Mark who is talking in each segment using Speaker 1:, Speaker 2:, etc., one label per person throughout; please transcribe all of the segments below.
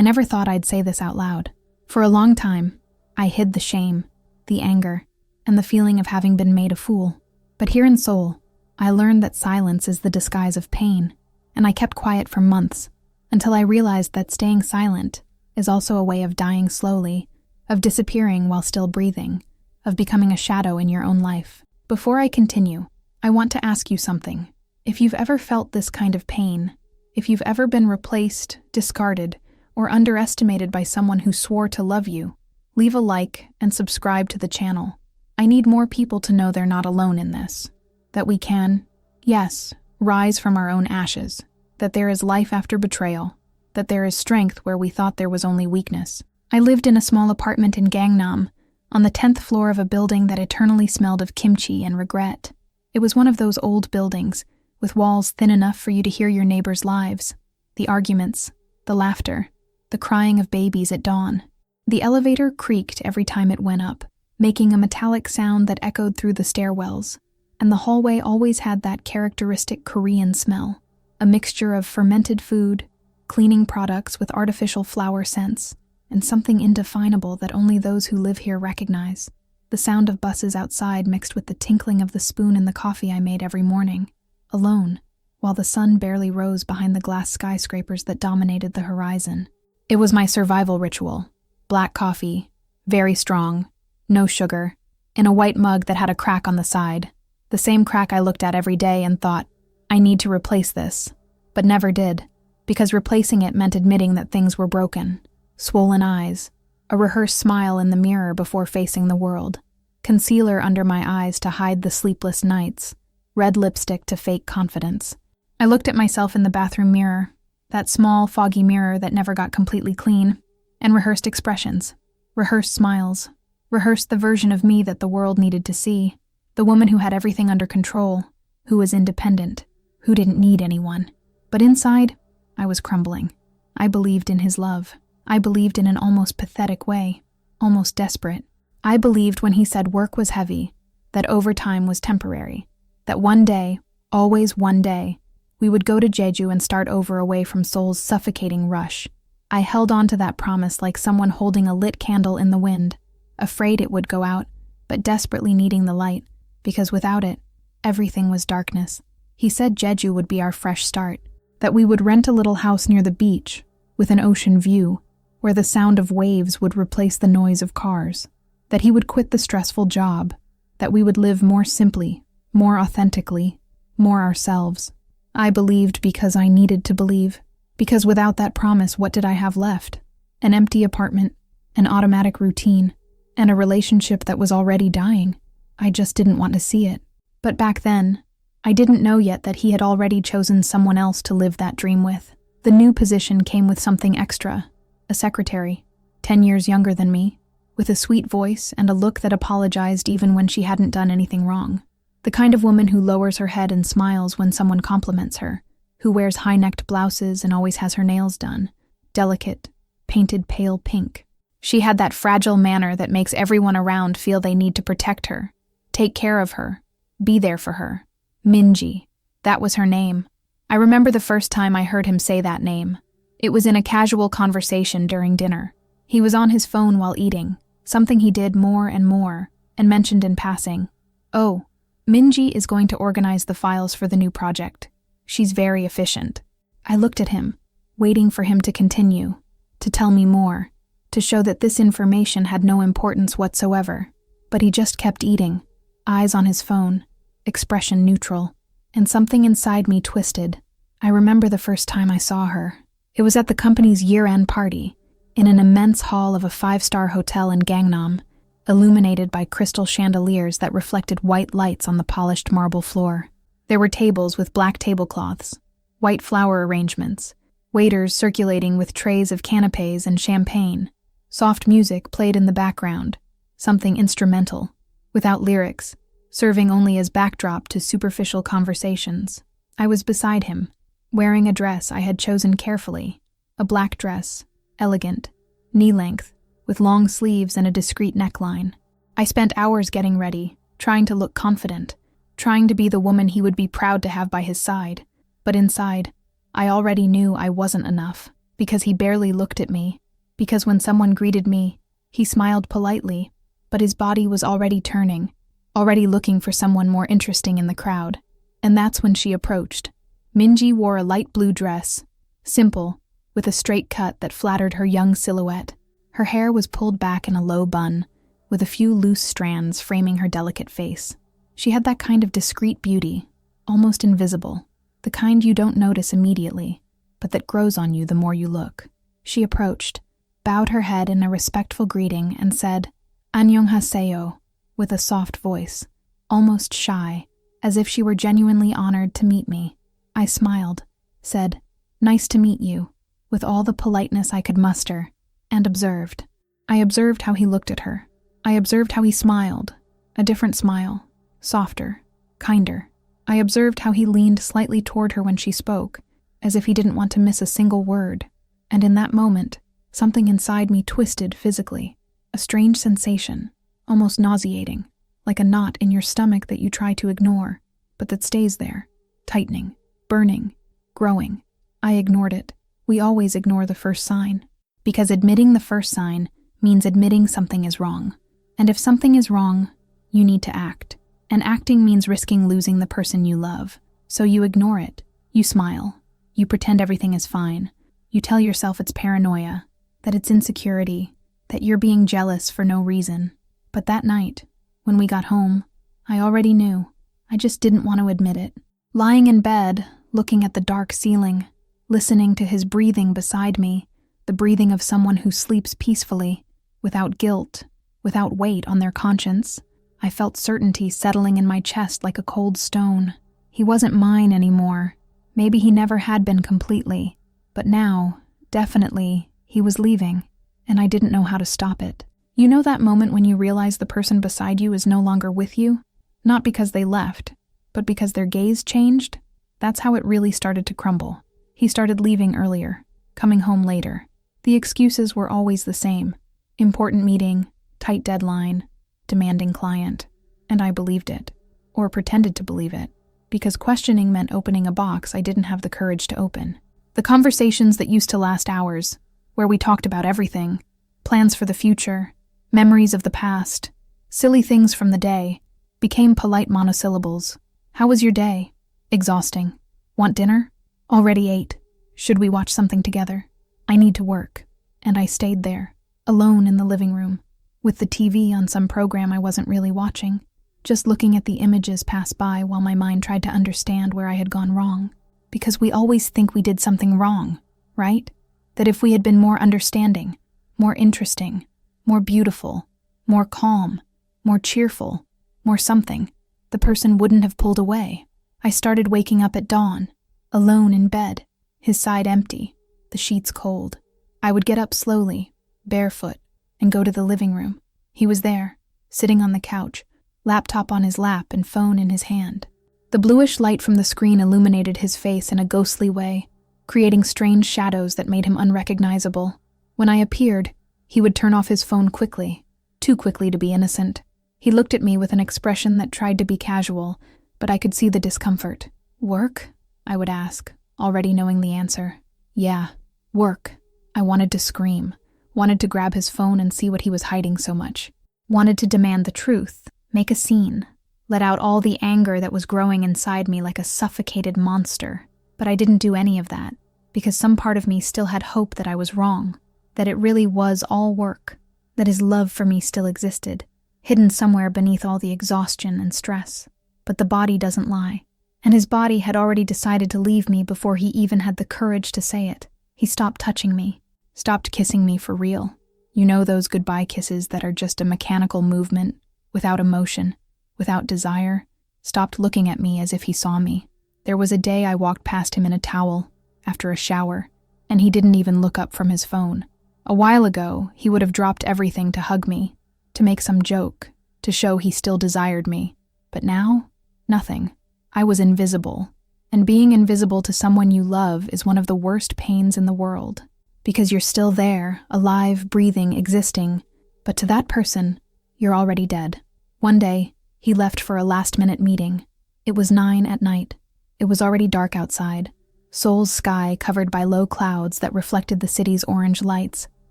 Speaker 1: I never thought I'd say this out loud. For a long time, I hid the shame, the anger, and the feeling of having been made a fool. But here in Seoul, I learned that silence is the disguise of pain, and I kept quiet for months, until I realized that staying silent is also a way of dying slowly, of disappearing while still breathing, of becoming a shadow in your own life. Before I continue, I want to ask you something. If you've ever felt this kind of pain, if you've ever been replaced, discarded, or underestimated by someone who swore to love you, leave a like and subscribe to the channel. I need more people to know they're not alone in this. That we can, yes, rise from our own ashes. That there is life after betrayal. That there is strength where we thought there was only weakness. I lived in a small apartment in Gangnam, on the 10th floor of a building that eternally smelled of kimchi and regret. It was one of those old buildings, with walls thin enough for you to hear your neighbors' lives, the arguments, the laughter, the crying of babies at dawn. The elevator creaked every time it went up, making a metallic sound that echoed through the stairwells, and the hallway always had that characteristic Korean smell, a mixture of fermented food, cleaning products with artificial flower scents, and something indefinable that only those who live here recognize. The sound of buses outside mixed with the tinkling of the spoon in the coffee I made every morning, alone, while the sun barely rose behind the glass skyscrapers that dominated the horizon. It was my survival ritual. Black coffee, very strong, no sugar, in a white mug that had a crack on the side. The same crack I looked at every day and thought, I need to replace this, but never did, because replacing it meant admitting that things were broken. Swollen eyes, a rehearsed smile in the mirror before facing the world, concealer under my eyes to hide the sleepless nights, red lipstick to fake confidence. I looked at myself in the bathroom mirror, that small, foggy mirror that never got completely clean, and rehearsed expressions, rehearsed smiles, rehearsed the version of me that the world needed to see, the woman who had everything under control, who was independent, who didn't need anyone. But inside, I was crumbling. I believed in his love. I believed in an almost pathetic way, almost desperate. I believed when he said work was heavy, that overtime was temporary, that one day, always one day, we would go to Jeju and start over away from Seoul's suffocating rush. I held on to that promise like someone holding a lit candle in the wind, afraid it would go out, but desperately needing the light, because without it, everything was darkness. He said Jeju would be our fresh start, that we would rent a little house near the beach, with an ocean view, where the sound of waves would replace the noise of cars, that he would quit the stressful job, that we would live more simply, more authentically, more ourselves. I believed because I needed to believe, because without that promise, what did I have left? An empty apartment, an automatic routine, and a relationship that was already dying. I just didn't want to see it. But back then, I didn't know yet that he had already chosen someone else to live that dream with. The new position came with something extra, a secretary, 10 years younger than me, with a sweet voice and a look that apologized even when she hadn't done anything wrong. The kind of woman who lowers her head and smiles when someone compliments her, who wears high-necked blouses and always has her nails done, delicate, painted pale pink. She had that fragile manner that makes everyone around feel they need to protect her, take care of her, be there for her. Minji. That was her name. I remember the first time I heard him say that name. It was in a casual conversation during dinner. He was on his phone while eating, something he did more and more, and mentioned in passing. Oh, Minji is going to organize the files for the new project. She's very efficient. I looked at him, waiting for him to continue, to tell me more, to show that this information had no importance whatsoever. But he just kept eating, eyes on his phone, expression neutral, and something inside me twisted. I remember the first time I saw her. It was at the company's year-end party, in an immense hall of a 5-star hotel in Gangnam, illuminated by crystal chandeliers that reflected white lights on the polished marble floor. There were tables with black tablecloths, white flower arrangements, waiters circulating with trays of canapes and champagne. Soft music played in the background, something instrumental, without lyrics, serving only as backdrop to superficial conversations. I was beside him, wearing a dress I had chosen carefully, a black dress, elegant, knee-length, with long sleeves and a discreet neckline. I spent hours getting ready, trying to look confident, trying to be the woman he would be proud to have by his side. But inside, I already knew I wasn't enough, because he barely looked at me, because when someone greeted me, he smiled politely, but his body was already turning, already looking for someone more interesting in the crowd. And that's when she approached. Minji wore a light blue dress, simple, with a straight cut that flattered her young silhouette. Her hair was pulled back in a low bun, with a few loose strands framing her delicate face. She had that kind of discreet beauty, almost invisible, the kind you don't notice immediately, but that grows on you the more you look. She approached, bowed her head in a respectful greeting, and said, "Annyeonghaseyo," with a soft voice, almost shy, as if she were genuinely honored to meet me. I smiled, said, "Nice to meet you," with all the politeness I could muster, and observed. I observed how he looked at her. I observed how he smiled, a different smile, softer, kinder. I observed how he leaned slightly toward her when she spoke, as if he didn't want to miss a single word. And in that moment, something inside me twisted physically, a strange sensation, almost nauseating, like a knot in your stomach that you try to ignore, but that stays there, tightening, burning, growing. I ignored it. We always ignore the first sign, because admitting the first sign means admitting something is wrong. And if something is wrong, you need to act. And acting means risking losing the person you love. So you ignore it. You smile. You pretend everything is fine. You tell yourself it's paranoia, that it's insecurity, that you're being jealous for no reason. But that night, when we got home, I already knew. I just didn't want to admit it. Lying in bed, looking at the dark ceiling, listening to his breathing beside me, the breathing of someone who sleeps peacefully, without guilt, without weight on their conscience, I felt certainty settling in my chest like a cold stone. He wasn't mine anymore. Maybe he never had been completely, but now, definitely, he was leaving, and I didn't know how to stop it. You know that moment when you realize the person beside you is no longer with you? Not because they left, but because their gaze changed? That's how it really started to crumble. He started leaving earlier, coming home later. The excuses were always the same. Important meeting, tight deadline, demanding client. And I believed it, or pretended to believe it, because questioning meant opening a box I didn't have the courage to open. The conversations that used to last hours, where we talked about everything, plans for the future, memories of the past, silly things from the day, became polite monosyllables. How was your day? Exhausting. Want dinner? Already ate. Should we watch something together? I need to work. And I stayed there, alone in the living room, with the TV on some program I wasn't really watching, just looking at the images pass by while my mind tried to understand where I had gone wrong. Because we always think we did something wrong, right? That if we had been more understanding, more interesting, more beautiful, more calm, more cheerful, more something, the person wouldn't have pulled away. I started waking up at dawn, alone in bed, his side empty, the sheets cold. I would get up slowly, barefoot, and go to the living room. He was there, sitting on the couch, laptop on his lap and phone in his hand. The bluish light from the screen illuminated his face in a ghostly way, creating strange shadows that made him unrecognizable. When I appeared, he would turn off his phone quickly, too quickly to be innocent. He looked at me with an expression that tried to be casual, but I could see the discomfort. "Work?" I would ask, already knowing the answer. "Yeah, work." I wanted to scream, wanted to grab his phone and see what he was hiding so much. Wanted to demand the truth, make a scene, let out all the anger that was growing inside me like a suffocated monster. But I didn't do any of that, because some part of me still had hope that I was wrong, that it really was all work, that his love for me still existed, hidden somewhere beneath all the exhaustion and stress. But the body doesn't lie, and his body had already decided to leave me before he even had the courage to say it. He stopped touching me, stopped kissing me for real. You know those goodbye kisses that are just a mechanical movement, without emotion, without desire? Stopped looking at me as if he saw me. There was a day I walked past him in a towel, after a shower, and he didn't even look up from his phone. A while ago, he would have dropped everything to hug me, to make some joke, to show he still desired me. But now, nothing. I was invisible. And being invisible to someone you love is one of the worst pains in the world. Because you're still there, alive, breathing, existing. But to that person, you're already dead. One day, he left for a last-minute meeting. It was 9 at night. It was already dark outside. Seoul's sky covered by low clouds that reflected the city's orange lights.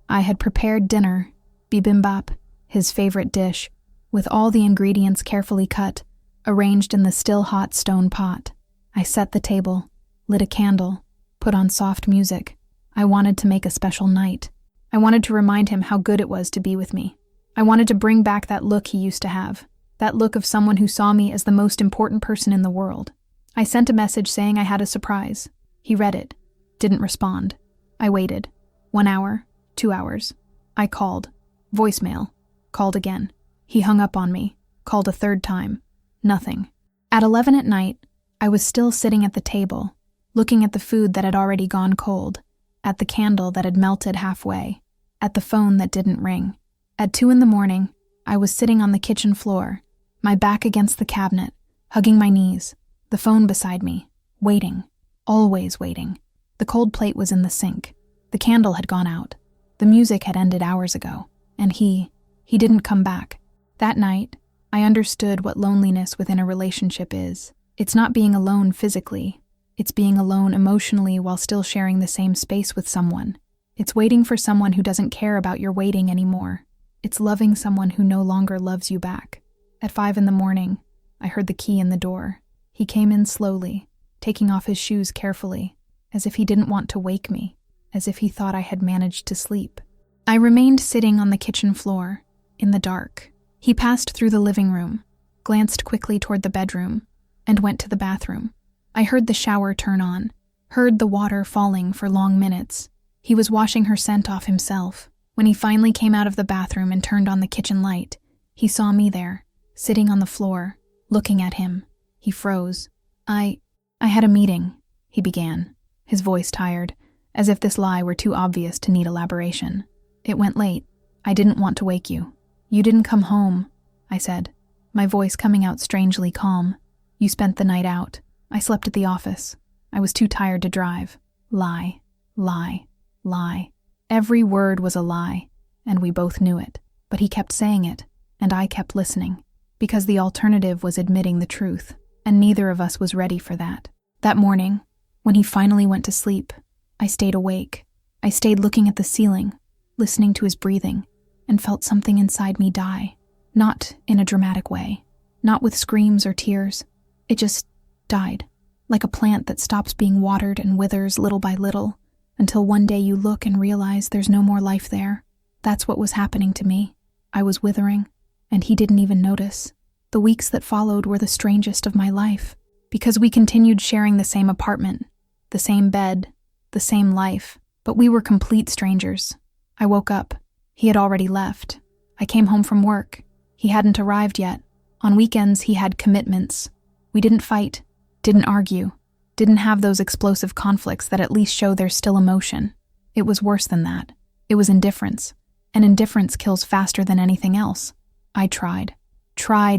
Speaker 1: I had prepared dinner, bibimbap, his favorite dish, with all the ingredients carefully cut, arranged in the still hot stone pot. I set the table, lit a candle, put on soft music. I wanted to make a special night. I wanted to remind him how good it was to be with me. I wanted to bring back that look he used to have, that look of someone who saw me as the most important person in the world. I sent a message saying I had a surprise. He read it, didn't respond. I waited. 1 hour, 2 hours. I called. Voicemail. Called again. He hung up on me. Called a third time. Nothing. At 11 at night, I was still sitting at the table, looking at the food that had already gone cold, at the candle that had melted halfway, at the phone that didn't ring. At 2 in the morning, I was sitting on the kitchen floor, my back against the cabinet, hugging my knees, the phone beside me, waiting, always waiting. The cold plate was in the sink. The candle had gone out. The music had ended hours ago, and he didn't come back. That night, I understood what loneliness within a relationship is. It's not being alone physically. It's being alone emotionally while still sharing the same space with someone. It's waiting for someone who doesn't care about your waiting anymore. It's loving someone who no longer loves you back. At 5 in the morning, I heard the key in the door. He came in slowly, taking off his shoes carefully, as if he didn't want to wake me, as if he thought I had managed to sleep. I remained sitting on the kitchen floor, in the dark. He passed through the living room, glanced quickly toward the bedroom, and went to the bathroom. I heard the shower turn on, heard the water falling for long minutes. He was washing her scent off himself. When he finally came out of the bathroom and turned on the kitchen light, he saw me there, sitting on the floor, looking at him. He froze. I had a meeting, he began, his voice tired, as if this lie were too obvious to need elaboration. It went late. I didn't want to wake you. You didn't come home, I said, my voice coming out strangely calm. You spent the night out. I slept at the office. I was too tired to drive. Lie, lie, lie. Every word was a lie, and we both knew it. But he kept saying it, and I kept listening, because the alternative was admitting the truth, and neither of us was ready for that. That morning, when he finally went to sleep, I stayed awake. I stayed looking at the ceiling, listening to his breathing, and felt something inside me die. Not in a dramatic way, not with screams or tears. It just died, like a plant that stops being watered and withers little by little, until one day you look and realize there's no more life there. That's what was happening to me. I was withering, and he didn't even notice. The weeks that followed were the strangest of my life, because we continued sharing the same apartment, the same bed, the same life, but we were complete strangers. I woke up. He had already left. I came home from work. He hadn't arrived yet. On weekends, he had commitments. We didn't fight, didn't argue, didn't have those explosive conflicts that at least show there's still emotion. It was worse than that. It was indifference, and indifference kills faster than anything else. I tried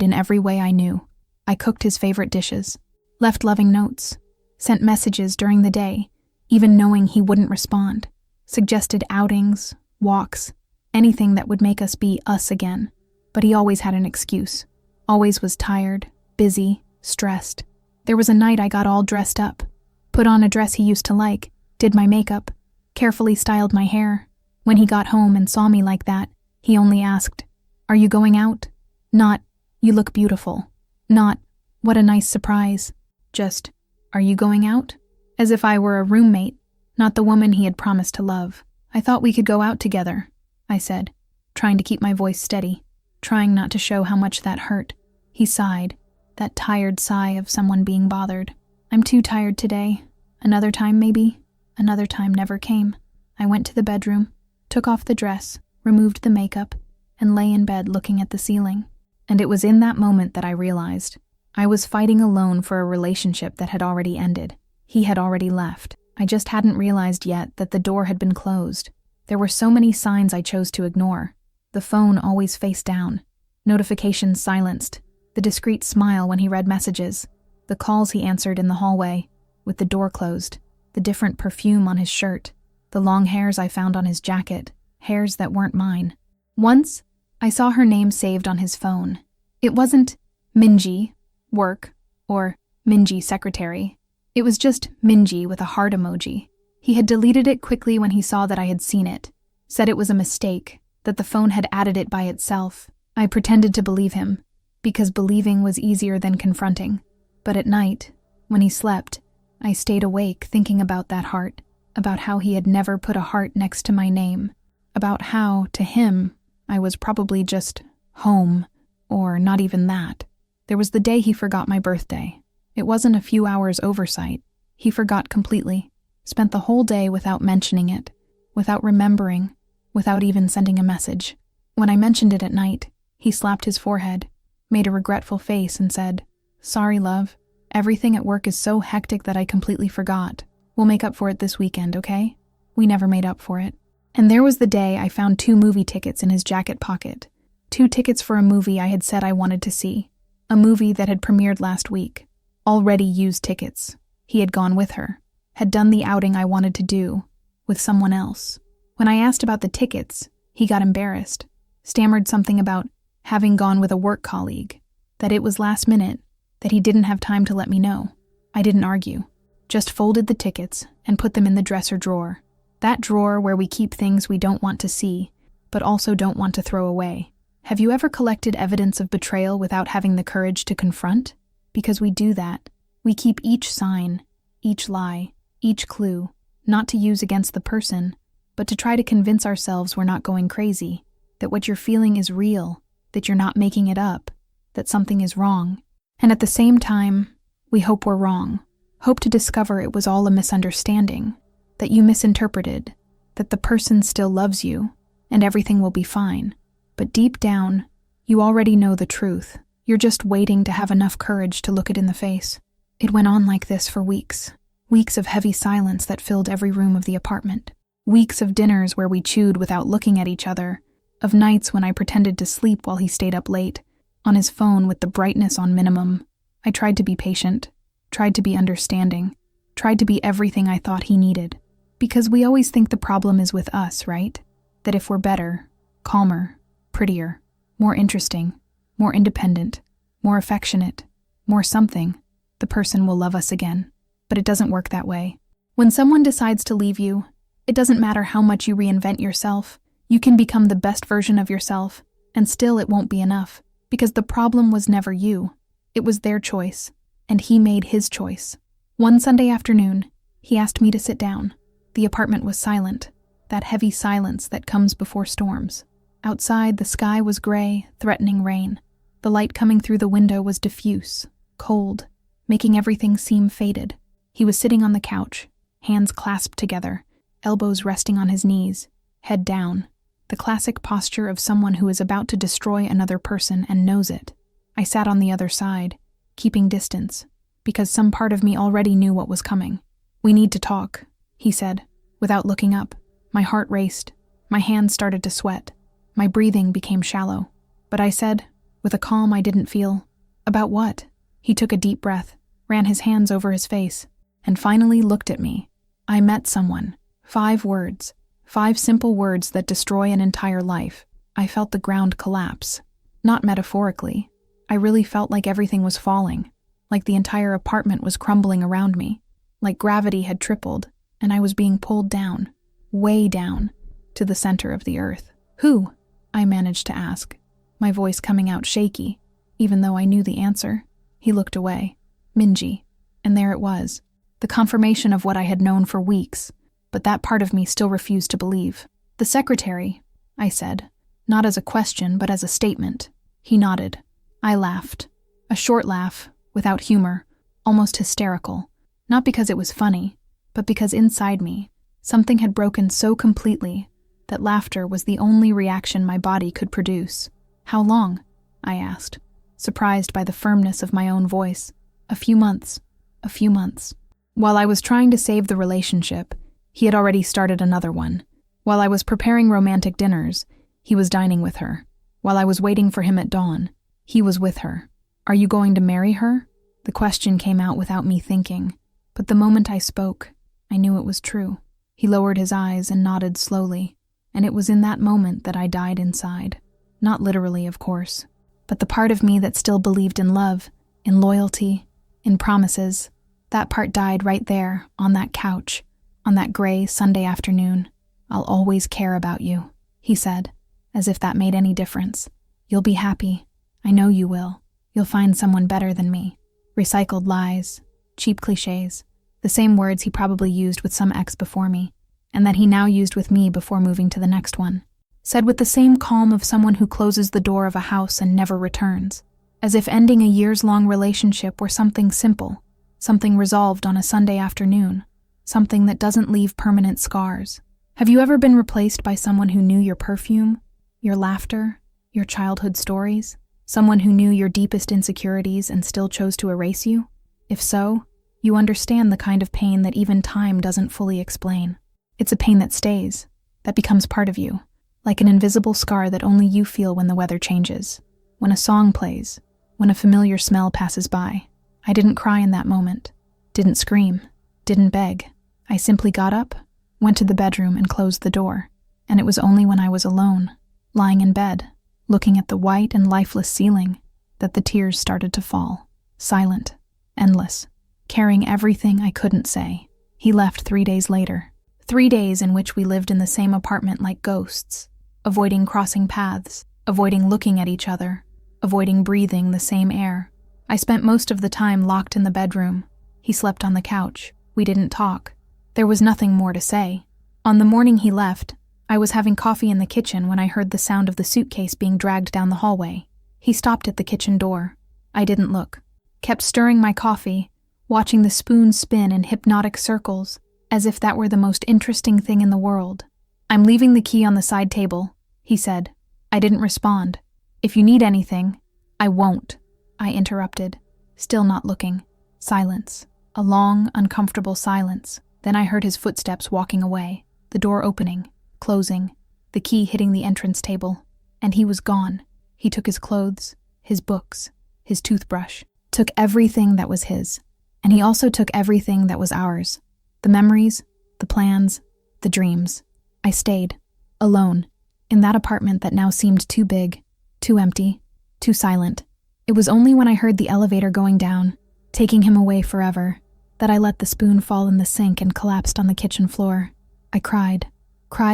Speaker 1: in every way I knew. I cooked his favorite dishes, left loving notes, sent messages during the day, even knowing he wouldn't respond, suggested outings, walks, anything that would make us be us again. But he always had an excuse, always was tired, busy, stressed. There was a night I got all dressed up, put on a dress he used to like, did my makeup, carefully styled my hair. When he got home and saw me like that, he only asked, "Are you going out?" Not, "You look beautiful." Not, "What a nice surprise." Just, "Are you going out?" As if I were a roommate, not the woman he had promised to love. "I thought we could go out together," I said, trying to keep my voice steady, trying not to show how much that hurt. He sighed, that tired sigh of someone being bothered. "I'm too tired today. Another time maybe." Another time never came. I went to the bedroom, took off the dress, removed the makeup, and lay in bed looking at the ceiling. And it was in that moment that I realized I was fighting alone for a relationship that had already ended. He had already left. I just hadn't realized yet that the door had been closed. There were so many signs I chose to ignore. The phone always face down, notifications silenced, the discreet smile when he read messages, the calls he answered in the hallway, with the door closed, the different perfume on his shirt, the long hairs I found on his jacket, hairs that weren't mine. Once, I saw her name saved on his phone. It wasn't Minji, work, or Minji, secretary. It was just Minji with a heart emoji. He had deleted it quickly when he saw that I had seen it, said it was a mistake, that the phone had added it by itself. I pretended to believe him, because believing was easier than confronting. But at night, when he slept, I stayed awake thinking about that heart, about how he had never put a heart next to my name, about how, to him, I was probably just home, or not even that. There was the day he forgot my birthday. It wasn't a few hours oversight. He forgot completely, spent the whole day without mentioning it, without remembering, without even sending a message. When I mentioned it at night, he slapped his forehead, made a regretful face and said, "Sorry, love. Everything at work is so hectic that I completely forgot. We'll make up for it this weekend, okay?" We never made up for it. And there was the day I found 2 movie tickets in his jacket pocket. 2 tickets for a movie I had said I wanted to see. A movie that had premiered last week. Already used tickets. He had gone with her. Had done the outing I wanted to do. With someone else. When I asked about the tickets, he got embarrassed. Stammered something about having gone with a work colleague. That it was last minute. That he didn't have time to let me know. I didn't argue. Just folded the tickets and put them in the dresser drawer. That drawer where we keep things we don't want to see, but also don't want to throw away. Have you ever collected evidence of betrayal without having the courage to confront? Because we do that. We keep each sign, each lie, each clue, not to use against the person, but to try to convince ourselves we're not going crazy, that what you're feeling is real, that you're not making it up, that something is wrong. And at the same time, we hope we're wrong, hope to discover it was all a misunderstanding, that you misinterpreted, that the person still loves you, and everything will be fine. But deep down, you already know the truth. You're just waiting to have enough courage to look it in the face. It went on like this for weeks. Weeks of heavy silence that filled every room of the apartment. Weeks of dinners where we chewed without looking at each other. Of nights when I pretended to sleep while he stayed up late, on his phone with the brightness on minimum. I tried to be patient, tried to be understanding, tried to be everything I thought he needed. Because we always think the problem is with us, right? That if we're better, calmer, prettier, more interesting, more independent, more affectionate, more something, the person will love us again. But it doesn't work that way. When someone decides to leave you, it doesn't matter how much you reinvent yourself. You can become the best version of yourself, and still it won't be enough. Because the problem was never you. It was their choice, and he made his choice. One Sunday afternoon, he asked me to sit down. The apartment was silent, that heavy silence that comes before storms. Outside, the sky was gray, threatening rain. The light coming through the window was diffuse, cold, making everything seem faded. He was sitting on the couch, hands clasped together, elbows resting on his knees, head down, the classic posture of someone who is about to destroy another person and knows it. I sat on the other side, keeping distance, because some part of me already knew what was coming. "We need to talk," he said, without looking up. My heart raced. My hands started to sweat. My breathing became shallow. But I said, with a calm I didn't feel, "About what?" He took a deep breath, ran his hands over his face, and finally looked at me. I met someone. 5 words. 5 simple words that destroy an entire life. I felt the ground collapse. Not metaphorically. I really felt like everything was falling, like the entire apartment was crumbling around me, like gravity had tripled, and I was being pulled down, way down, to the center of the earth. "Who?" I managed to ask, my voice coming out shaky, even though I knew the answer. He looked away. Minji. And there it was, the confirmation of what I had known for weeks, but that part of me still refused to believe. "The secretary," I said, not as a question but as a statement. He nodded. I laughed. A short laugh, without humor, almost hysterical. Not because it was funny, but because inside me, something had broken so completely that laughter was the only reaction my body could produce. "How long?" I asked, surprised by the firmness of my own voice. "A few months. A few months." While I was trying to save the relationship, he had already started another one. While I was preparing romantic dinners, he was dining with her. While I was waiting for him at dawn, he was with her. "Are you going to marry her?" The question came out without me thinking, but the moment I spoke, I knew it was true. He lowered his eyes and nodded slowly, and it was in that moment that I died inside. Not literally, of course, but the part of me that still believed in love, in loyalty, in promises, That part died right there, on that couch, on that gray Sunday afternoon. I'll always care about you, he said, as if that made any difference. You'll be happy. I know you will. You'll find someone better than me. Recycled lies, cheap cliches, the same words he probably used with some ex before me, and that he now used with me before moving to the next one. Said with the same calm of someone who closes the door of a house and never returns, as if ending a years-long relationship were something simple, something resolved on a Sunday afternoon, something that doesn't leave permanent scars. Have you ever been replaced by someone who knew your perfume, your laughter, your childhood stories? Someone who knew your deepest insecurities and still chose to erase you? If so, you understand the kind of pain that even time doesn't fully explain. It's a pain that stays, that becomes part of you, like an invisible scar that only you feel when the weather changes, when a song plays, when a familiar smell passes by. I didn't cry in that moment, didn't scream, didn't beg. I simply got up, went to the bedroom and closed the door, and it was only when I was alone, lying in bed, looking at the white and lifeless ceiling, that the tears started to fall, silent, endless, carrying everything I couldn't say. He left 3 days later. 3 days in which we lived in the same apartment like ghosts, avoiding crossing paths, avoiding looking at each other, avoiding breathing the same air. I spent most of the time locked in the bedroom. He slept on the couch. We didn't talk. There was nothing more to say. On the morning he left, I was having coffee in the kitchen when I heard the sound of the suitcase being dragged down the hallway. He stopped at the kitchen door. I didn't look. Kept stirring my coffee, watching the spoon spin in hypnotic circles, as if that were the most interesting thing in the world. I'm leaving the key on the side table, he said. I didn't respond. If you need anything, I won't, I interrupted, still not looking. Silence. A long, uncomfortable silence. Then I heard his footsteps walking away, the door opening, closing, the key hitting the entrance table, and he was gone. He took his clothes, his books, his toothbrush, took everything that was his, and he also took everything that was ours. The memories, the plans, the dreams. I stayed, alone, in that apartment that now seemed too big, too empty, too silent. It was only when I heard the elevator going down, taking him away forever, that I let the spoon fall in the sink and collapsed on the kitchen floor. I cried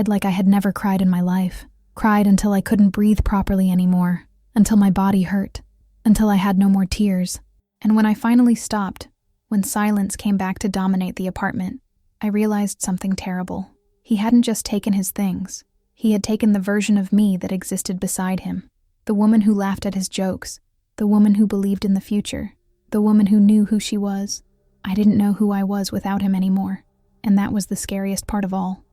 Speaker 1: like I had never cried in my life, cried until I couldn't breathe properly anymore, until my body hurt, until I had no more tears. And when I finally stopped, when silence came back to dominate the apartment, I realized something terrible. He hadn't just taken his things. He had taken the version of me that existed beside him. The woman who laughed at his jokes. The woman who believed in the future. The woman who knew who she was. I didn't know who I was without him anymore. And that was the scariest part of all.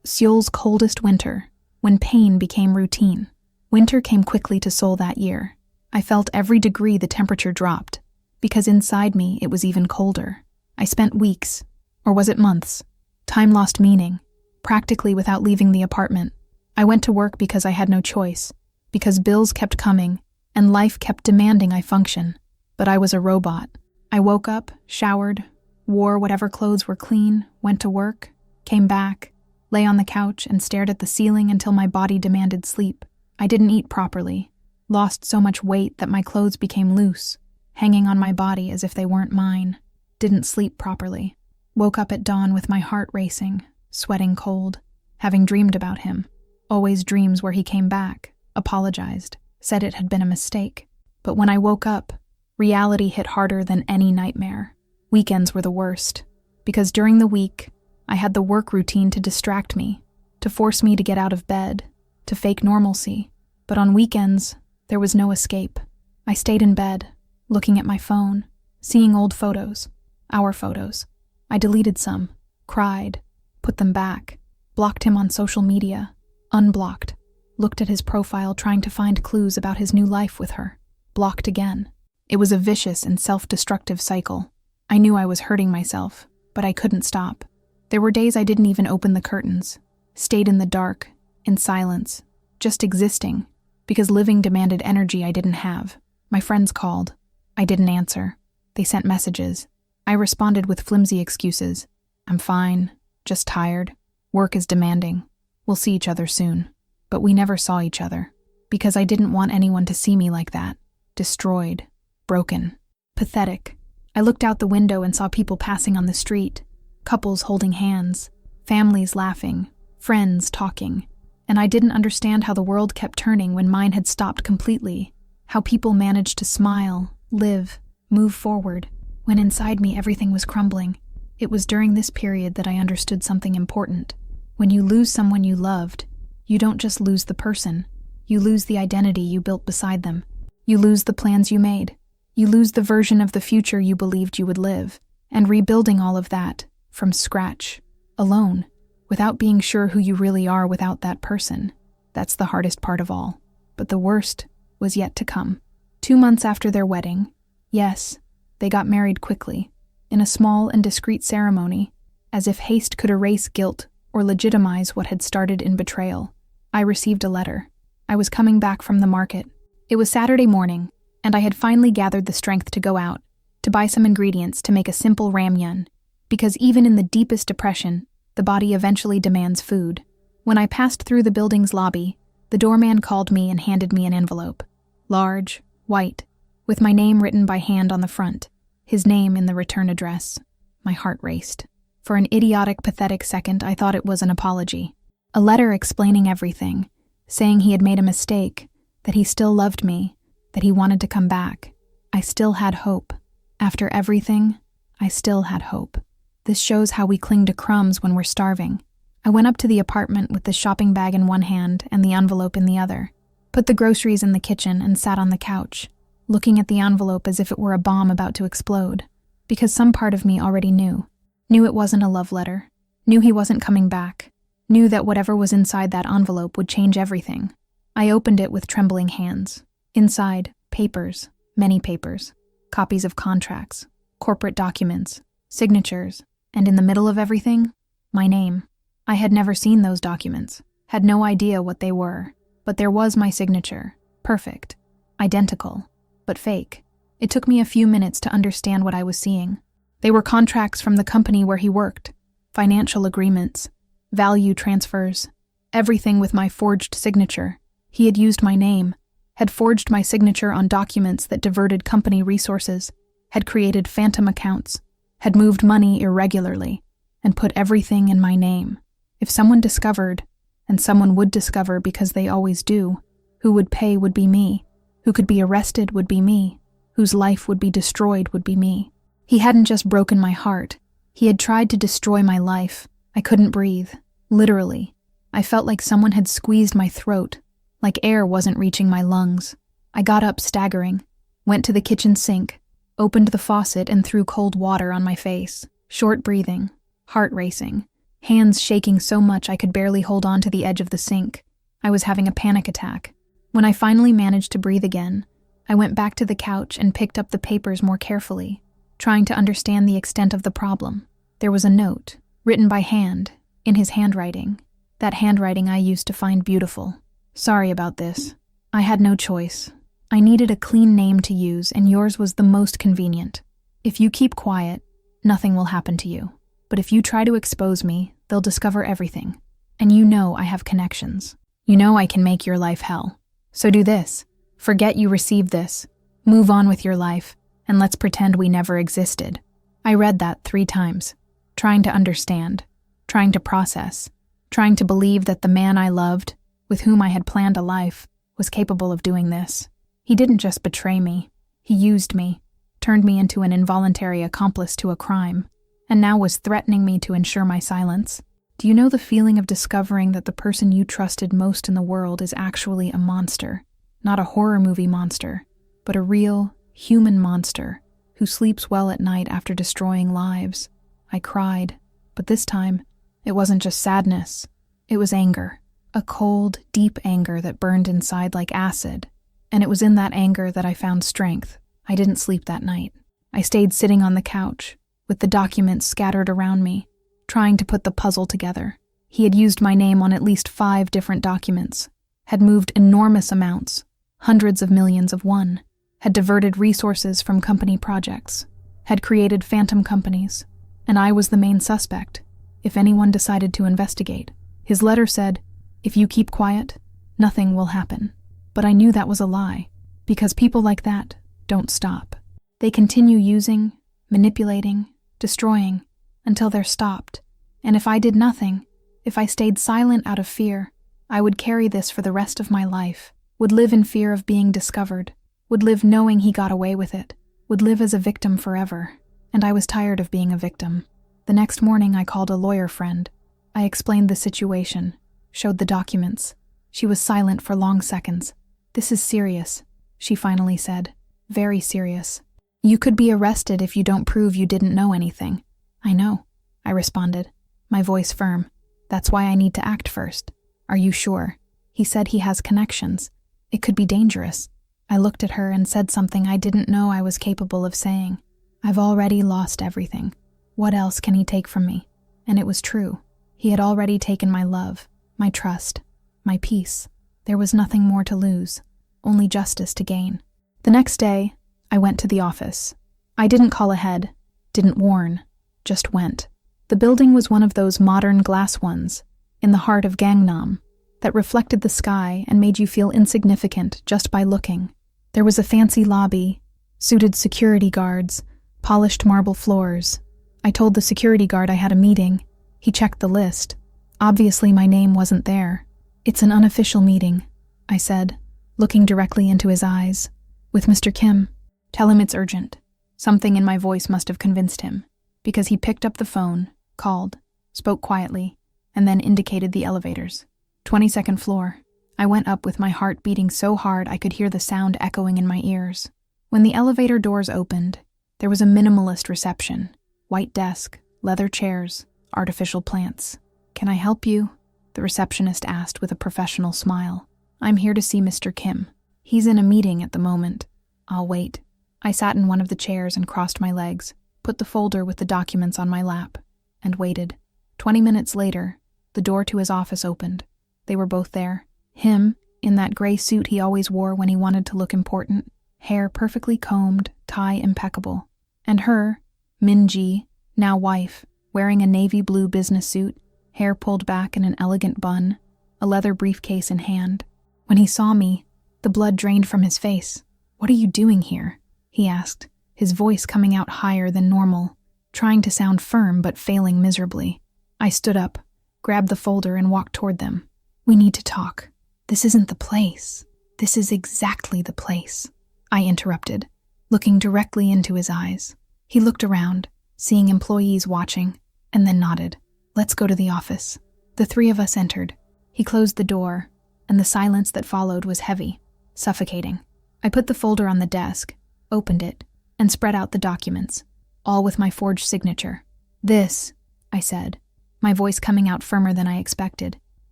Speaker 1: Seoul's coldest winter, when pain became routine. Winter came quickly to Seoul that year. I felt every degree the temperature dropped, because inside me it was even colder. I spent weeks, or was it months? Time lost meaning, practically without leaving the apartment. I went to work because I had no choice, because bills kept coming, and life kept demanding I function. But I was a robot. I woke up, showered, wore whatever clothes were clean, went to work, came back, lay on the couch and stared at the ceiling until my body demanded sleep. I didn't eat properly, lost so much weight that my clothes became loose, hanging on my body as if they weren't mine, didn't sleep properly. Woke up at dawn with my heart racing, sweating cold, having dreamed about him. Always dreams where he came back, apologized, said it had been a mistake. But when I woke up, reality hit harder than any nightmare. Weekends were the worst, because during the week, I had the work routine to distract me, to force me to get out of bed, to fake normalcy. But on weekends, there was no escape. I stayed in bed, looking at my phone, seeing old photos, our photos. I deleted some, cried, put them back, blocked him on social media, unblocked, looked at his profile trying to find clues about his new life with her, blocked again. It was a vicious and self-destructive cycle. I knew I was hurting myself, but I couldn't stop. There were days I didn't even open the curtains, stayed in the dark, in silence, just existing, because living demanded energy I didn't have. My friends called. I didn't answer. They sent messages. I responded with flimsy excuses. I'm fine, just tired. Work is demanding. We'll see each other soon. But we never saw each other, because I didn't want anyone to see me like that. Destroyed. Broken. Pathetic. I looked out the window and saw people passing on the street, couples holding hands, families laughing, friends talking, and I didn't understand how the world kept turning when mine had stopped completely, how people managed to smile, live, move forward, when inside me everything was crumbling. It was during this period that I understood something important. When you lose someone you loved, you don't just lose the person, you lose the identity you built beside them. You lose the plans you made. You lose the version of the future you believed you would live, and rebuilding all of that, from scratch, alone, without being sure who you really are without that person. That's the hardest part of all. But the worst was yet to come. 2 months after their wedding, yes, they got married quickly, in a small and discreet ceremony, as if haste could erase guilt or legitimize what had started in betrayal. I received a letter. I was coming back from the market. It was Saturday morning, and I had finally gathered the strength to go out, to buy some ingredients to make a simple ramyun, because even in the deepest depression, the body eventually demands food. When I passed through the building's lobby, the doorman called me and handed me an envelope. Large, white, with my name written by hand on the front, his name in the return address. My heart raced. For an idiotic, pathetic second, I thought it was an apology. A letter explaining everything, saying he had made a mistake, that he still loved me, that he wanted to come back. I still had hope. After everything, I still had hope. This shows how we cling to crumbs when we're starving. I went up to the apartment with the shopping bag in one hand and the envelope in the other, put the groceries in the kitchen and sat on the couch, looking at the envelope as if it were a bomb about to explode, because some part of me already knew it wasn't a love letter, knew he wasn't coming back, knew that whatever was inside that envelope would change everything. I opened it with trembling hands. Inside, papers, many papers, copies of contracts, corporate documents, signatures, and in the middle of everything, my name. I had never seen those documents, had no idea what they were, but there was my signature, perfect, identical, but fake. It took me a few minutes to understand what I was seeing. They were contracts from the company where he worked, financial agreements, value transfers, everything with my forged signature. He had used my name, had forged my signature on documents that diverted company resources, had created phantom accounts, had moved money irregularly, and put everything in my name. If someone discovered, and someone would discover because they always do, who would pay would be me, who could be arrested would be me, whose life would be destroyed would be me. He hadn't just broken my heart, he had tried to destroy my life. I couldn't breathe, literally. I felt like someone had squeezed my throat, like air wasn't reaching my lungs. I got up staggering, went to the kitchen sink, opened the faucet and threw cold water on my face, short breathing, heart racing, hands shaking so much I could barely hold on to the edge of the sink. I was having a panic attack. When I finally managed to breathe again, I went back to the couch and picked up the papers more carefully, trying to understand the extent of the problem. There was a note, written by hand, in his handwriting, that handwriting I used to find beautiful. Sorry about this. I had no choice. I needed a clean name to use, and yours was the most convenient. If you keep quiet, nothing will happen to you. But if you try to expose me, they'll discover everything. And you know I have connections. You know I can make your life hell. So do this. Forget you received this. Move on with your life, and let's pretend we never existed. I read that 3 times, trying to understand, trying to process, trying to believe that the man I loved, with whom I had planned a life, was capable of doing this. He didn't just betray me. He used me, turned me into an involuntary accomplice to a crime, and now was threatening me to ensure my silence. Do you know the feeling of discovering that the person you trusted most in the world is actually a monster? Not a horror movie monster, but a real, human monster who sleeps well at night after destroying lives. I cried, but this time, it wasn't just sadness. It was anger. A cold, deep anger that burned inside like acid. And it was in that anger that I found strength. I didn't sleep that night. I stayed sitting on the couch, with the documents scattered around me, trying to put the puzzle together. He had used my name on at least 5 different documents, had moved enormous amounts, hundreds of millions of one, had diverted resources from company projects, had created phantom companies, and I was the main suspect, if anyone decided to investigate. His letter said, "If you keep quiet, nothing will happen." But I knew that was a lie, because people like that don't stop. They continue using, manipulating, destroying, until they're stopped. And if I did nothing, if I stayed silent out of fear, I would carry this for the rest of my life, would live in fear of being discovered, would live knowing he got away with it, would live as a victim forever. And I was tired of being a victim. The next morning I called a lawyer friend. I explained the situation, showed the documents. She was silent for long seconds. "This is serious," she finally said. "Very serious. You could be arrested if you don't prove you didn't know anything." "I know," I responded, my voice firm. "That's why I need to act first." "Are you sure?" He said he has connections. It could be dangerous. I looked at her and said something I didn't know I was capable of saying. "I've already lost everything. What else can he take from me?" And it was true. He had already taken my love, my trust, my peace. There was nothing more to lose, only justice to gain. The next day, I went to the office. I didn't call ahead, didn't warn, just went. The building was one of those modern glass ones, in the heart of Gangnam, that reflected the sky and made you feel insignificant just by looking. There was a fancy lobby, suited security guards, polished marble floors. I told the security guard I had a meeting. He checked the list. Obviously, my name wasn't there. "It's an unofficial meeting," I said, looking directly into his eyes. "With Mr. Kim. Tell him it's urgent." Something in my voice must have convinced him, because he picked up the phone, called, spoke quietly, and then indicated the elevators. 22nd floor. I went up with my heart beating so hard I could hear the sound echoing in my ears. When the elevator doors opened, there was a minimalist reception. White desk, leather chairs, artificial plants. "Can I help you?" the receptionist asked with a professional smile. "I'm here to see Mr. Kim. He's in a meeting at the moment. I'll wait." I sat in one of the chairs and crossed my legs, put the folder with the documents on my lap, and waited. 20 minutes later, the door to his office opened. They were both there. Him, in that gray suit he always wore when he wanted to look important, hair perfectly combed, tie impeccable. And her, Min-ji, now wife, wearing a navy blue business suit, hair pulled back in an elegant bun, a leather briefcase in hand. When he saw me, the blood drained from his face. "What are you doing here?" he asked, his voice coming out higher than normal, trying to sound firm but failing miserably. I stood up, grabbed the folder, and walked toward them. "We need to talk. This isn't the place. This is exactly the place," I interrupted, looking directly into his eyes. He looked around, seeing employees watching, and then nodded. "Let's go to the office." The three of us entered. He closed the door, and the silence that followed was heavy, suffocating. I put the folder on the desk, opened it, and spread out the documents, all with my forged signature. "This," I said, my voice coming out firmer than I expected.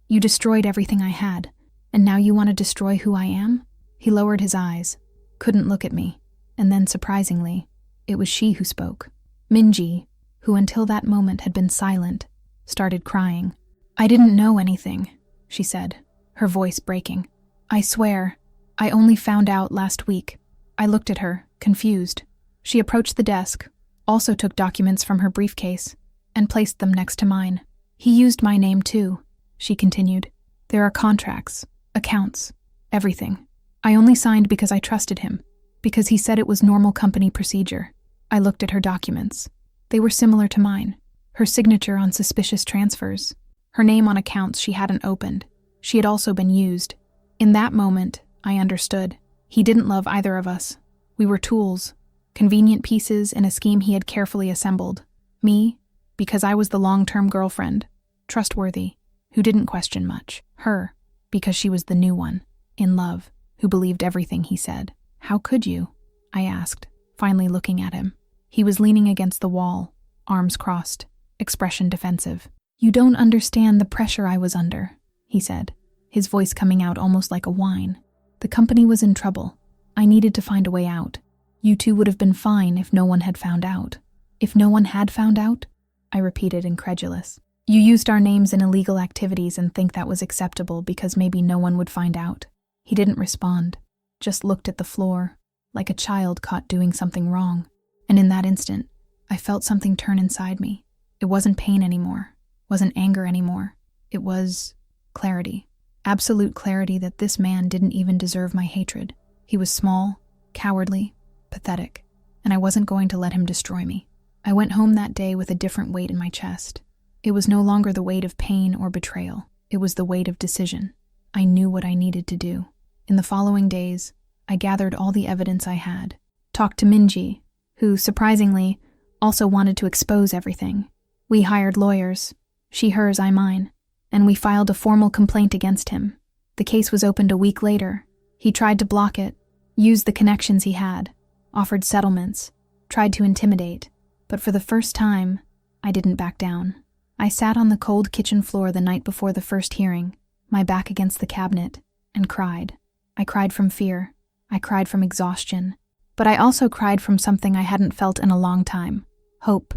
Speaker 1: "You destroyed everything I had, and now you want to destroy who I am?" He lowered his eyes, couldn't look at me, and then, surprisingly, it was she who spoke. Min-ji, who until that moment had been silent, started crying. "I didn't know anything," she said, her voice breaking. "I swear, I only found out last week." I looked at her, confused. She approached the desk, also took documents from her briefcase, and placed them next to mine. "He used my name too," she continued. "There are contracts, accounts, everything. I only signed because I trusted him, because he said it was normal company procedure." I looked at her documents. They were similar to mine. Her signature on suspicious transfers, her name on accounts she hadn't opened. She had also been used. In that moment, I understood. He didn't love either of us. We were tools, convenient pieces in a scheme he had carefully assembled. Me, because I was the long-term girlfriend, trustworthy, who didn't question much. Her, because she was the new one, in love, who believed everything he said. "How could you?" I asked, finally looking at him. He was leaning against the wall, arms crossed, expression defensive. "You don't understand the pressure I was under," he said, his voice coming out almost like a whine. "The company was in trouble. I needed to find a way out. You two would have been fine if no one had found out." "If no one had found out?" I repeated, incredulous. "You used our names in illegal activities and think that was acceptable because maybe no one would find out." He didn't respond, just looked at the floor, like a child caught doing something wrong. And in that instant, I felt something turn inside me. It wasn't pain anymore, wasn't anger anymore. It was clarity. Absolute clarity that this man didn't even deserve my hatred. He was small, cowardly, pathetic, and I wasn't going to let him destroy me. I went home that day with a different weight in my chest. It was no longer the weight of pain or betrayal. It was the weight of decision. I knew what I needed to do. In the following days, I gathered all the evidence I had, talked to Minji, who, surprisingly, also wanted to expose everything. We hired lawyers, she hers, I mine, and we filed a formal complaint against him. The case was opened a week later. He tried to block it, used the connections he had, offered settlements, tried to intimidate, but for the first time, I didn't back down. I sat on the cold kitchen floor the night before the first hearing, my back against the cabinet, and cried. I cried from fear. I cried from exhaustion. But I also cried from something I hadn't felt in a long time. Hope.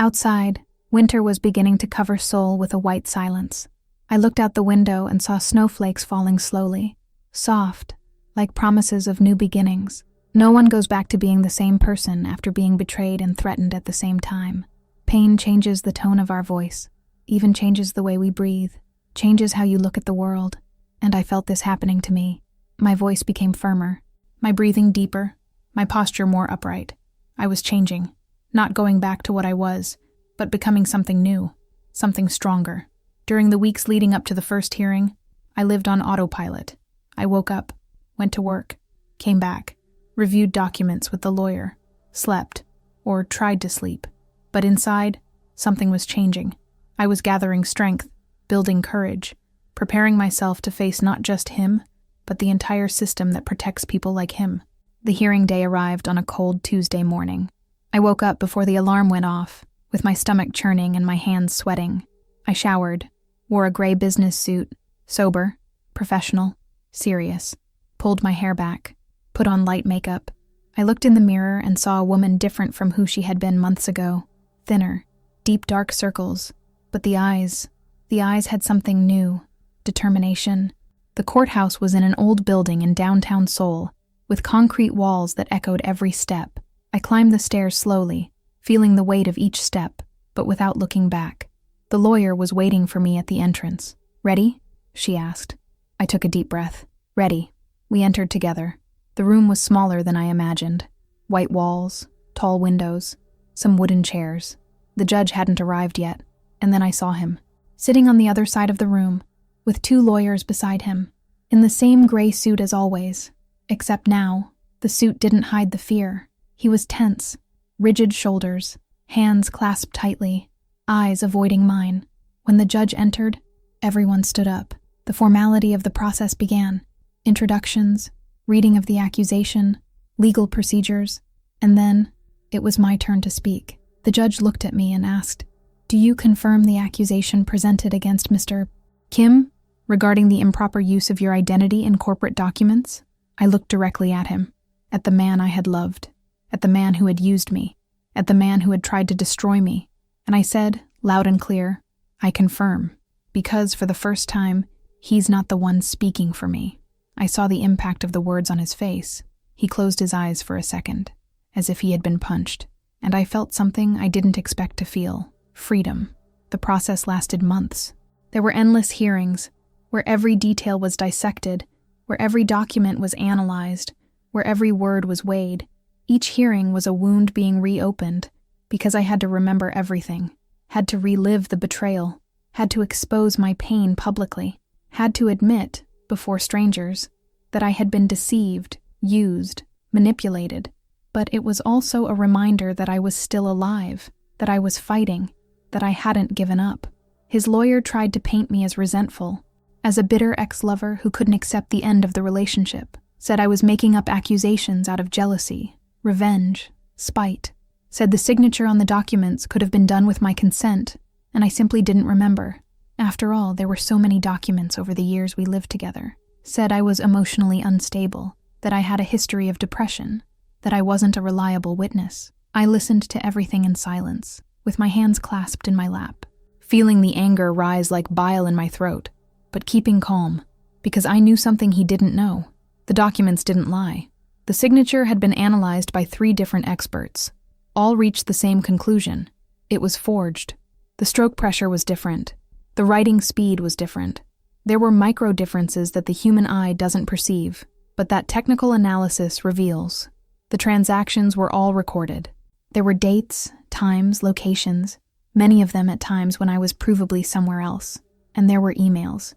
Speaker 1: Outside, winter was beginning to cover Seoul with a white silence. I looked out the window and saw snowflakes falling slowly, soft, like promises of new beginnings. No one goes back to being the same person after being betrayed and threatened at the same time. Pain changes the tone of our voice, even changes the way we breathe, changes how you look at the world. And I felt this happening to me. My voice became firmer, my breathing deeper, my posture more upright. I was changing, not going back to what I was, but becoming something new, something stronger. During the weeks leading up to the first hearing, I lived on autopilot. I woke up, went to work, came back, reviewed documents with the lawyer, slept, or tried to sleep. But inside, something was changing. I was gathering strength, building courage, preparing myself to face not just him, but the entire system that protects people like him. The hearing day arrived on a cold Tuesday morning. I woke up before the alarm went off, with my stomach churning and my hands sweating. I showered, wore a gray business suit, sober, professional, serious, pulled my hair back, put on light makeup. I looked in the mirror and saw a woman different from who she had been months ago. Thinner, deep dark circles, but the eyes had something new, determination. The courthouse was in an old building in downtown Seoul, with concrete walls that echoed every step. I climbed the stairs slowly, feeling the weight of each step, but without looking back. The lawyer was waiting for me at the entrance. "Ready?" she asked. I took a deep breath. "Ready." We entered together. The room was smaller than I imagined. White walls, tall windows, some wooden chairs. The judge hadn't arrived yet, and then I saw him, sitting on the other side of the room, with two lawyers beside him, in the same gray suit as always, except now, the suit didn't hide the fear. He was tense, rigid shoulders, hands clasped tightly, eyes avoiding mine. When the judge entered, everyone stood up. The formality of the process began. Introductions, reading of the accusation, legal procedures, and then it was my turn to speak. The judge looked at me and asked, "Do you confirm the accusation presented against Mr. Kim regarding the improper use of your identity in corporate documents?" I looked directly at him, at the man I had loved, at the man who had used me, at the man who had tried to destroy me, and I said, loud and clear, "I confirm," because for the first time, he's not the one speaking for me. I saw the impact of the words on his face. He closed his eyes for a second, as if he had been punched, and I felt something I didn't expect to feel: freedom. The process lasted months. There were endless hearings, where every detail was dissected, where every document was analyzed, where every word was weighed. Each hearing was a wound being reopened, because I had to remember everything, had to relive the betrayal, had to expose my pain publicly, had to admit, before strangers, that I had been deceived, used, manipulated. But it was also a reminder that I was still alive, that I was fighting, that I hadn't given up. His lawyer tried to paint me as resentful, as a bitter ex-lover who couldn't accept the end of the relationship, said I was making up accusations out of jealousy, revenge, spite, said the signature on the documents could have been done with my consent, and I simply didn't remember. After all, there were so many documents over the years we lived together. Said I was emotionally unstable, that I had a history of depression, that I wasn't a reliable witness. I listened to everything in silence, with my hands clasped in my lap, feeling the anger rise like bile in my throat, but keeping calm, because I knew something he didn't know. The documents didn't lie. The signature had been analyzed by 3 different experts. All reached the same conclusion. It was forged. The stroke pressure was different. The writing speed was different. There were micro differences that the human eye doesn't perceive, but that technical analysis reveals. The transactions were all recorded. There were dates, times, locations, many of them at times when I was provably somewhere else. And there were emails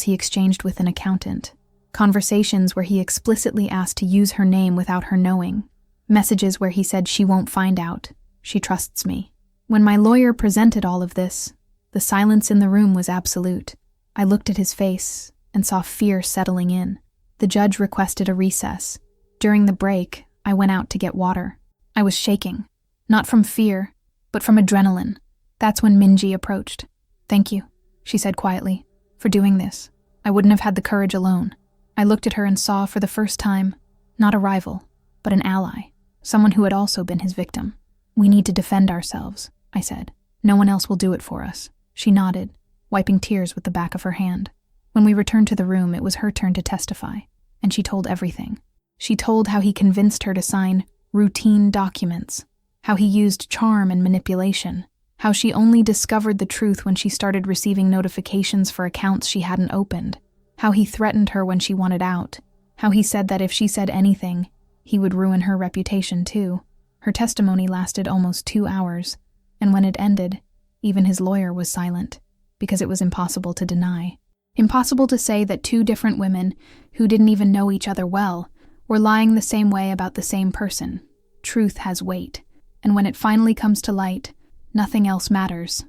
Speaker 1: he exchanged with an accountant, conversations where he explicitly asked to use her name without her knowing, messages where he said she won't find out, she trusts me. When my lawyer presented all of this, the silence in the room was absolute. I looked at his face and saw fear settling in. The judge requested a recess. During the break, I went out to get water. I was shaking, not from fear, but from adrenaline. That's when Minji approached. "Thank you," she said quietly, "for doing this. I wouldn't have had the courage alone." I looked at her and saw for the first time, not a rival, but an ally, someone who had also been his victim. "We need to defend ourselves," I said. "No one else will do it for us." She nodded, wiping tears with the back of her hand. When we returned to the room, it was her turn to testify, and she told everything. She told how he convinced her to sign routine documents, how he used charm and manipulation, how she only discovered the truth when she started receiving notifications for accounts she hadn't opened, how he threatened her when she wanted out, how he said that if she said anything, he would ruin her reputation too. Her testimony lasted almost 2 hours, and when it ended, even his lawyer was silent, because it was impossible to deny. Impossible to say that two different women, who didn't even know each other well, were lying the same way about the same person. Truth has weight, and when it finally comes to light, nothing else matters.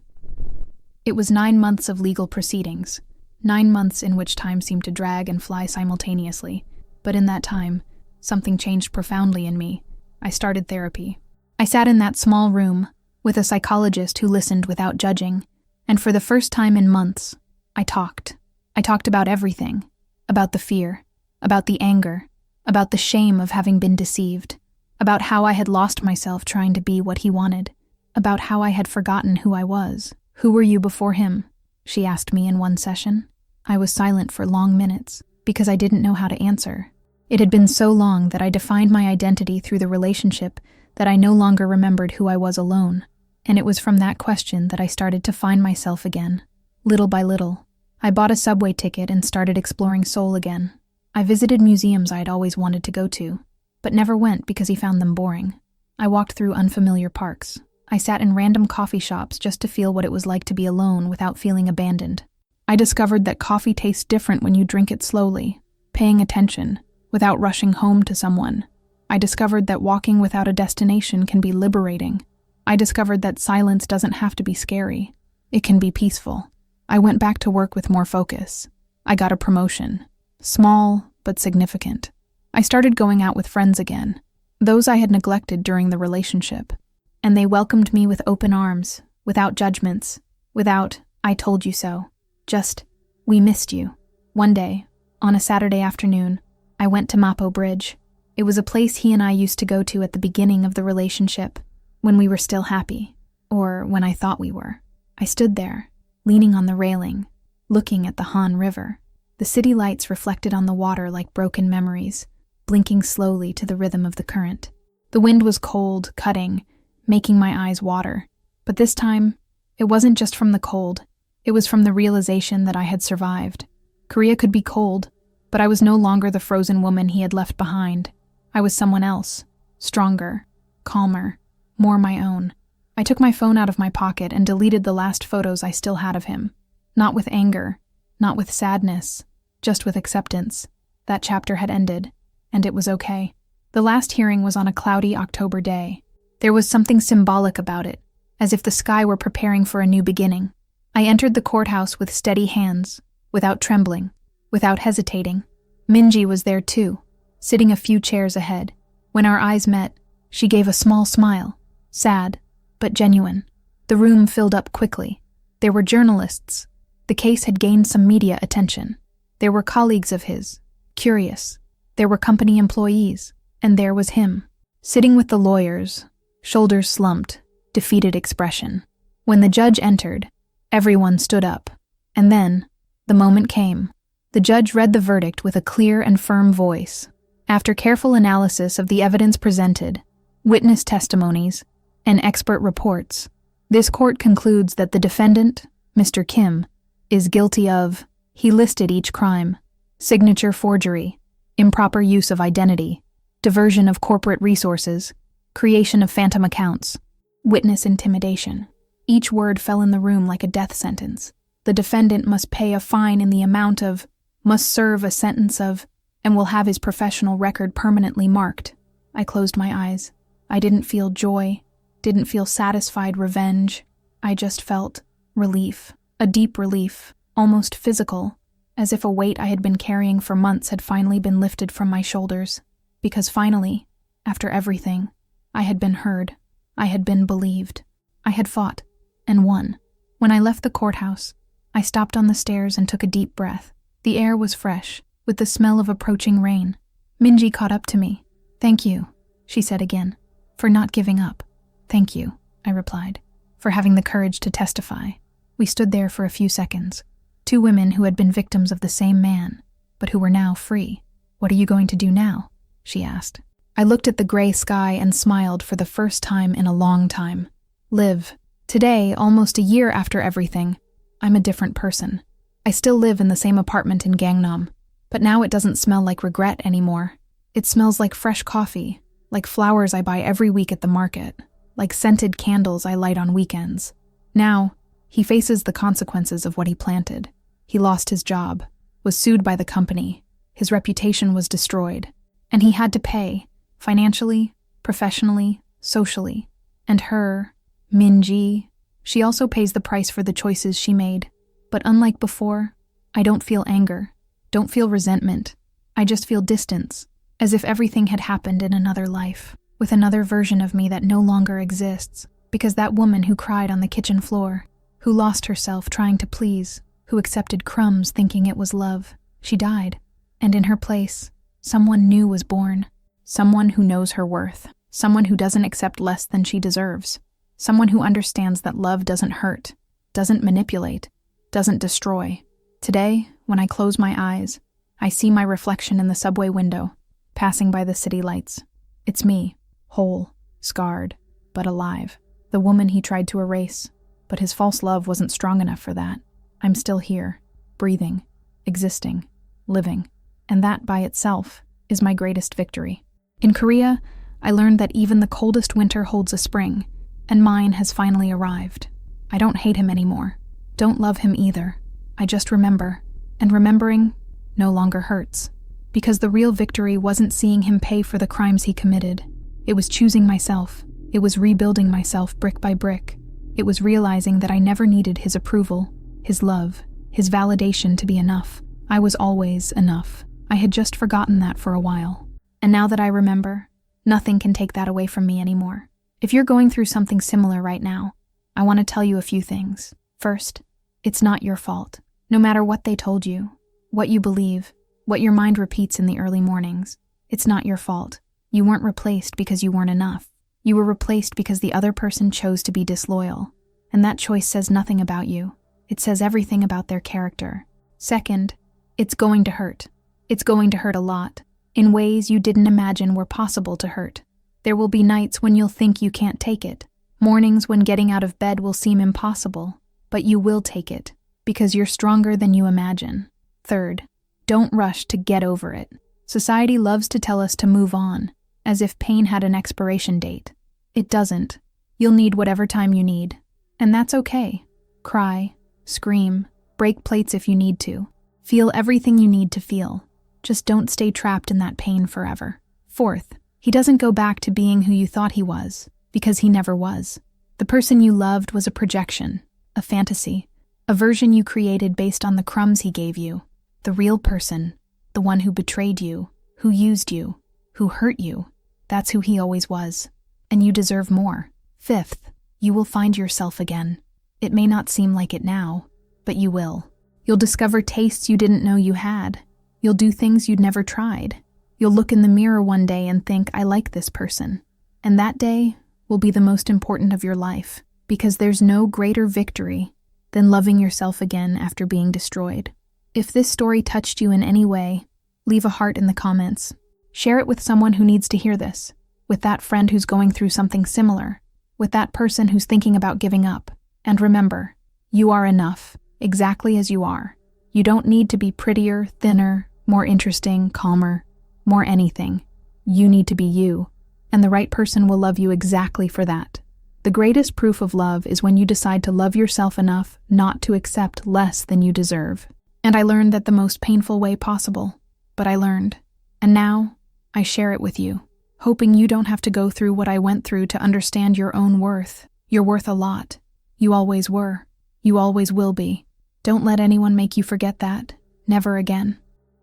Speaker 1: It was 9 months of legal proceedings, 9 months in which time seemed to drag and fly simultaneously, but in that time, something changed profoundly in me. I started therapy. I sat in that small room with a psychologist who listened without judging, and for the first time in months, I talked. I talked about everything, about the fear, about the anger, about the shame of having been deceived, about how I had lost myself trying to be what he wanted, about how I had forgotten who I was. "Who were you before him?" she asked me in one session. I was silent for long minutes because I didn't know how to answer. It had been so long that I defined my identity through the relationship that I no longer remembered who I was alone, and it was from that question that I started to find myself again. Little by little, I bought a subway ticket and started exploring Seoul again. I visited museums I had always wanted to go to, but never went because he found them boring. I walked through unfamiliar parks. I sat in random coffee shops just to feel what it was like to be alone without feeling abandoned. I discovered that coffee tastes different when you drink it slowly, paying attention, without rushing home to someone. I discovered that walking without a destination can be liberating. I discovered that silence doesn't have to be scary. It can be peaceful. I went back to work with more focus. I got a promotion. Small, but significant. I started going out with friends again, those I had neglected during the relationship. And they welcomed me with open arms, without judgments, without, "I told you so." Just, "We missed you." One day, on a Saturday afternoon, I went to Mapo Bridge. It was a place he and I used to go to at the beginning of the relationship, when we were still happy, or when I thought we were. I stood there, leaning on the railing, looking at the Han River. The city lights reflected on the water like broken memories, blinking slowly to the rhythm of the current. The wind was cold, cutting, making my eyes water. But this time, it wasn't just from the cold. It was from the realization that I had survived. Korea could be cold, but I was no longer the frozen woman he had left behind. I was someone else, stronger, calmer, more my own. I took my phone out of my pocket and deleted the last photos I still had of him. Not with anger, not with sadness, just with acceptance. That chapter had ended, and it was okay. The last hearing was on a cloudy October day. There was something symbolic about it, as if the sky were preparing for a new beginning. I entered the courthouse with steady hands, without trembling, without hesitating. Minji was there too, sitting a few chairs ahead. When our eyes met, she gave a small smile, sad, but genuine. The room filled up quickly. There were journalists. The case had gained some media attention. There were colleagues of his, curious. There were company employees, and there was him, sitting with the lawyers, shoulders slumped, defeated expression. When the judge entered, everyone stood up. And then, the moment came. The judge read the verdict with a clear and firm voice. After careful analysis of the evidence presented, witness testimonies, and expert reports, this court concludes that the defendant, Mr. Kim, is guilty of, he listed each crime: signature forgery, improper use of identity, diversion of corporate resources, creation of phantom accounts, witness intimidation. Each word fell in the room like a death sentence. The defendant must pay a fine in the amount of, must serve a sentence of, and will have his professional record permanently marked. I closed my eyes. I didn't feel joy, didn't feel satisfied revenge. I just felt relief, a deep relief, almost physical, as if a weight I had been carrying for months had finally been lifted from my shoulders. Because finally, after everything, I had been heard. I had been believed. I had fought and won. When I left the courthouse, I stopped on the stairs and took a deep breath. The air was fresh, with the smell of approaching rain. Minji caught up to me. "Thank you," she said again, "for not giving up." "Thank you," I replied, "for having the courage to testify." We stood there for a few seconds, two women who had been victims of the same man, but who were now free. "What are you going to do now?" she asked. I looked at the gray sky and smiled for the first time in a long time. Live. Today, almost a year after everything, I'm a different person. I still live in the same apartment in Gangnam, but now it doesn't smell like regret anymore. It smells like fresh coffee, like flowers I buy every week at the market, like scented candles I light on weekends. Now, he faces the consequences of what he planted. He lost his job, was sued by the company, his reputation was destroyed, and he had to pay, financially, professionally, socially. And her, Minji, she also pays the price for the choices she made. But unlike before, I don't feel anger, don't feel resentment. I just feel distance, as if everything had happened in another life, with another version of me that no longer exists, because that woman who cried on the kitchen floor, who lost herself trying to please, who accepted crumbs thinking it was love, she died. And in her place, someone new was born, someone who knows her worth, someone who doesn't accept less than she deserves, someone who understands that love doesn't hurt, doesn't manipulate, doesn't destroy. Today, when I close my eyes, I see my reflection in the subway window, passing by the city lights. It's me, whole, scarred, but alive. The woman he tried to erase, but his false love wasn't strong enough for that. I'm still here, breathing, existing, living, and that by itself is my greatest victory. In Korea, I learned that even the coldest winter holds a spring, and mine has finally arrived. I don't hate him anymore. Don't love him either. I just remember, and remembering no longer hurts. Because the real victory wasn't seeing him pay for the crimes he committed. It was choosing myself. It was rebuilding myself brick by brick. It was realizing that I never needed his approval, his love, his validation to be enough. I was always enough. I had just forgotten that for a while. And now that I remember, nothing can take that away from me anymore. If you're going through something similar right now, I want to tell you a few things. First, it's not your fault. No matter what they told you, what you believe, what your mind repeats in the early mornings, it's not your fault. You weren't replaced because you weren't enough. You were replaced because the other person chose to be disloyal. And that choice says nothing about you. It says everything about their character. Second, it's going to hurt. It's going to hurt a lot, in ways you didn't imagine were possible to hurt. There will be nights when you'll think you can't take it, mornings when getting out of bed will seem impossible, but you will take it, because you're stronger than you imagine. Third, don't rush to get over it. Society loves to tell us to move on, as if pain had an expiration date. It doesn't. You'll need whatever time you need, and that's okay. Cry, scream, break plates if you need to. Feel everything you need to feel. Just don't stay trapped in that pain forever. Fourth, he doesn't go back to being who you thought he was, because he never was. The person you loved was a projection, a fantasy, a version you created based on the crumbs he gave you. The real person, the one who betrayed you, who used you, who hurt you, that's who he always was. And you deserve more. Fifth, you will find yourself again. It may not seem like it now, but you will. You'll discover tastes you didn't know you had. You'll do things you'd never tried. You'll look in the mirror one day and think, I like this person. And that day will be the most important of your life, because there's no greater victory than loving yourself again after being destroyed. If this story touched you in any way, leave a heart in the comments. Share it with someone who needs to hear this, with that friend who's going through something similar, with that person who's thinking about giving up. And remember, you are enough, exactly as you are. You don't need to be prettier, thinner, more interesting, calmer, more anything. You need to be you, and the right person will love you exactly for that. The greatest proof of love is when you decide to love yourself enough not to accept less than you deserve. And I learned that the most painful way possible, but I learned. And now, I share it with you, hoping you don't have to go through what I went through to understand your own worth. You're worth a lot. You always were. You always will be. Don't let anyone make you forget that. Never again.